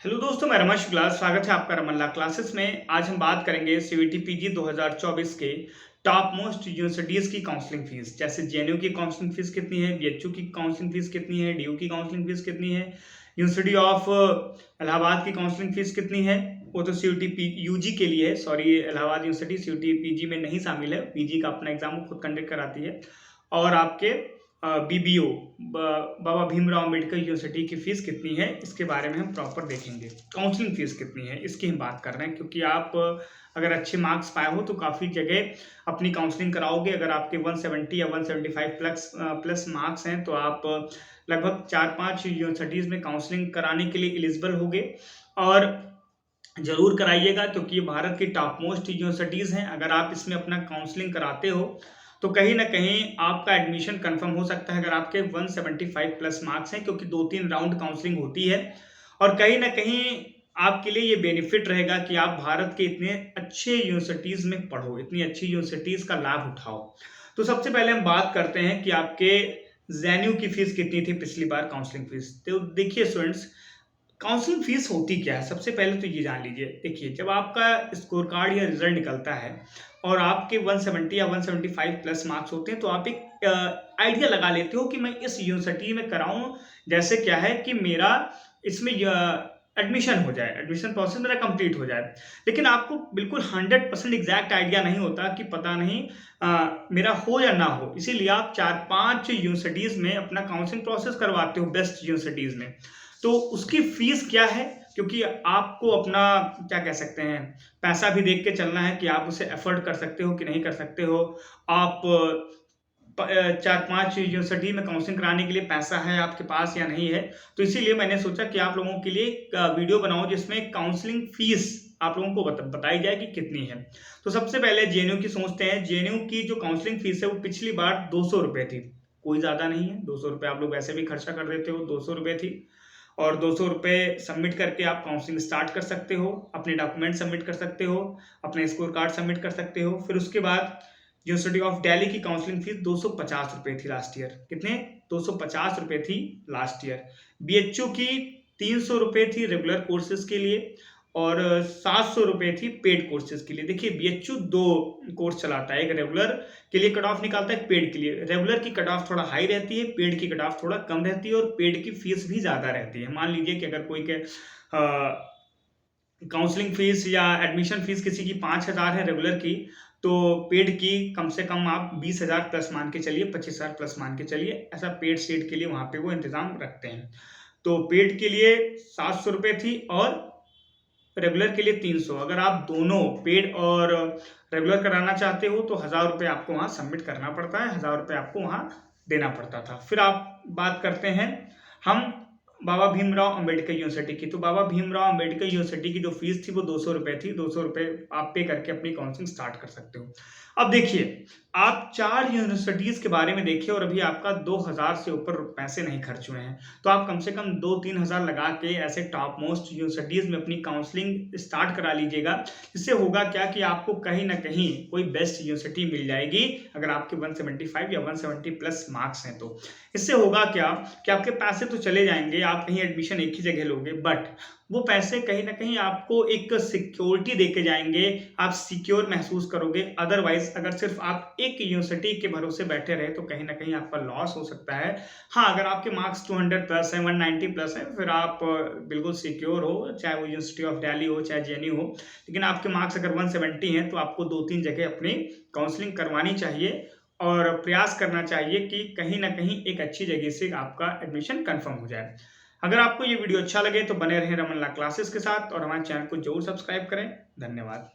Hello दोस्तों, मैं रमेश शुक्ला। स्वागत है आपका रमन ला क्लासेस में। आज हम बात करेंगे सीयूईटी पीजी 2024 के टॉप मोस्ट यूनिवर्सिटीज की काउंसलिंग फीस। जैसे जेएनयू की काउंसलिंग फीस कितनी है, बीएचयू की काउंसलिंग फीस कितनी है, डीयू की काउंसलिंग फीस कितनी है, यूनिवर्सिटी ऑफ इलाहाबाद की काउंसलिंग फीस कितनी है। वो तो सीयूईटी यूजी के लिए है, sorry, Allahabad university CUET PG में नहीं शामिल है। पीजी का अपना एग्जाम वो खुद कंडक्ट कराती है। और आपके बीबीओ बाबा भीमराव अम्बेडकर यूनिवर्सिटी की फीस कितनी है, इसके बारे में हम प्रॉपर देखेंगे। काउंसलिंग फीस कितनी है इसकी हम बात कर रहे हैं, क्योंकि आप अगर अच्छे मार्क्स पाए हो तो काफ़ी जगह अपनी काउंसलिंग कराओगे। अगर आपके 170 या 175 प्लस मार्क्स हैं तो आप लगभग 4-5 यूनिवर्सिटीज़ में काउंसलिंग कराने के लिए एलिजिबल होगे। और ज़रूर कराइएगा, क्योंकि ये भारत की टॉप मोस्ट यूनिवर्सिटीज़ हैं। अगर आप इसमें अपना काउंसलिंग कराते हो तो कहीं न कहीं आपका एडमिशन कंफर्म हो सकता है, अगर आपके 175 प्लस मार्क्स हैं, क्योंकि 2-3 राउंड काउंसलिंग होती है। और कहीं न कहीं आपके लिए ये बेनिफिट रहेगा कि आप भारत के इतने अच्छे यूनिवर्सिटीज़ में पढ़ो, इतनी अच्छी यूनिवर्सिटीज़ का लाभ उठाओ। तो सबसे पहले हम बात करते हैं कि आपके जेएनयू की फीस कितनी थी पिछली बार काउंसलिंग फीस। तो देखिए स्टूडेंट्स, काउंसलिंग फीस होती क्या है, सबसे पहले तो ये जान लीजिए। देखिए, जब आपका स्कोर कार्ड या रिजल्ट निकलता है और आपके 170 या 175 प्लस मार्क्स होते हैं, तो आप एक आइडिया लगा लेते हो कि मैं इस यूनिवर्सिटी में कराऊं। जैसे क्या है कि मेरा इसमें एडमिशन हो जाए, एडमिशन प्रोसेस मेरा कंप्लीट हो जाए। लेकिन आपको बिल्कुल 100% एग्जैक्ट आइडिया नहीं होता कि पता नहीं मेरा हो या ना हो। इसीलिए आप 4-5 यूनिवर्सिटीज़ में अपना काउंसलिंग प्रोसेस करवाते हो, बेस्ट यूनिवर्सिटीज़ में। तो उसकी फीस क्या है, क्योंकि आपको अपना क्या कह सकते हैं, पैसा भी देख के चलना है कि आप उसे अफोर्ड कर सकते हो कि नहीं कर सकते हो। आप 4-5 यूनिवर्सिटी में काउंसलिंग कराने के लिए पैसा है आपके पास या नहीं है। तो इसीलिए मैंने सोचा कि आप लोगों के लिए एक वीडियो बनाऊं जिसमें काउंसलिंग फीस आप लोगों को बताई जाए कि कितनी है। तो सबसे पहले जेएनयू की सोचते हैं। जेएनयू की जो काउंसलिंग फीस है वो पिछली बार 200 रुपये थी। कोई ज़्यादा नहीं है, 200 रुपये आप लोग वैसे भी खर्चा कर देते हो, 200 रुपये थी। और 200 रुपये सबमिट करके आप काउंसलिंग स्टार्ट कर सकते हो, अपने डॉक्यूमेंट सबमिट कर सकते हो, अपने स्कोर कार्ड सबमिट कर सकते हो। फिर उसके बाद यूनिवर्सिटी ऑफ दिल्ली की काउंसलिंग फीस 250 रुपये थी लास्ट ईयर। कितने? 250 रुपये थी लास्ट ईयर। बीएचयू की 300 रुपये थी रेगुलर कोर्सेज के लिए, और 700 रुपये थी पेड कोर्सेज के लिए। देखिए, बीएचयू 2 कोर्स चलाता है, एक रेगुलर के लिए कट ऑफ निकालता है, पेड के लिए। रेगुलर की कट ऑफ थोड़ा हाई रहती है, पेड की कट ऑफ थोड़ा कम रहती है, और पेड की फीस भी ज़्यादा रहती है। मान लीजिए कि अगर कोई के काउंसलिंग फीस या एडमिशन फीस किसी की 5,000 है रेगुलर की, तो पेड की कम से कम आप 20,000 प्लस मान के चलिए, 25,000 प्लस मान के चलिए। ऐसा पेड सीट के लिए वहाँ पे वो इंतजाम रखते हैं। तो पेड के लिए 700 रुपये थी और रेगुलर के लिए 300। अगर आप दोनों पेड और रेगुलर कराना चाहते हो तो 1,000 रुपये आपको वहाँ सबमिट करना पड़ता है, 1,000 रुपये आपको वहाँ देना पड़ता था। फिर आप बात करते हैं हम बाबा भीमराव अम्बेडकर यूनिवर्सिटी की। तो बाबा भीमराव अम्बेडकर यूनिवर्सिटी की जो फीस थी वो 200 रुपये थी। 200 रुपये आप पे करके अपनी काउंसलिंग स्टार्ट कर सकते हो। अब देखिए, आप 4 यूनिवर्सिटीज़ के बारे में देखिए और अभी आपका 2,000 से ऊपर पैसे नहीं खर्च हुए हैं। तो आप कम से कम 2-3 हज़ार लगा के ऐसे टॉप मोस्ट यूनिवर्सिटीज़ में अपनी काउंसलिंग स्टार्ट करा लीजिएगा। इससे होगा क्या कि आपको कहीं न कहीं कोई बेस्ट यूनिवर्सिटी मिल जाएगी, अगर आपके 175 या 170 प्लस मार्क्स हैं तो। इससे होगा क्या कि आपके पैसे तो चले जाएँगे, आप कहीं एडमिशन एक ही जगह लोगे, बट वो पैसे कहीं न कहीं आपको एक सिक्योरिटी देके जाएँगे, आप सिक्योर महसूस करोगे। अदरवाइज़ अगर सिर्फ़ आप एक यूनिवर्सिटी के भरोसे बैठे रहे तो कहीं न कहीं आपका लॉस हो सकता है। हाँ, अगर आपके मार्क्स 200 प्लस हैं, 190 प्लस हैं, फिर आप बिल्कुल सिक्योर हो, चाहे वो यूनिवर्सिटी ऑफ दिल्ली हो, चाहे जेएनयू हो। लेकिन आपके मार्क्स अगर 170 हैं तो आपको 2-3 जगह अपनी काउंसलिंग करवानी चाहिए और प्रयास करना चाहिए कि कहीं न कहीं एक अच्छी जगह से आपका एडमिशन कन्फर्म हो जाए। अगर आपको ये वीडियो अच्छा लगे तो बने रहें रमन ला क्लासेस के साथ और हमारे चैनल को जरूर सब्सक्राइब करें। धन्यवाद।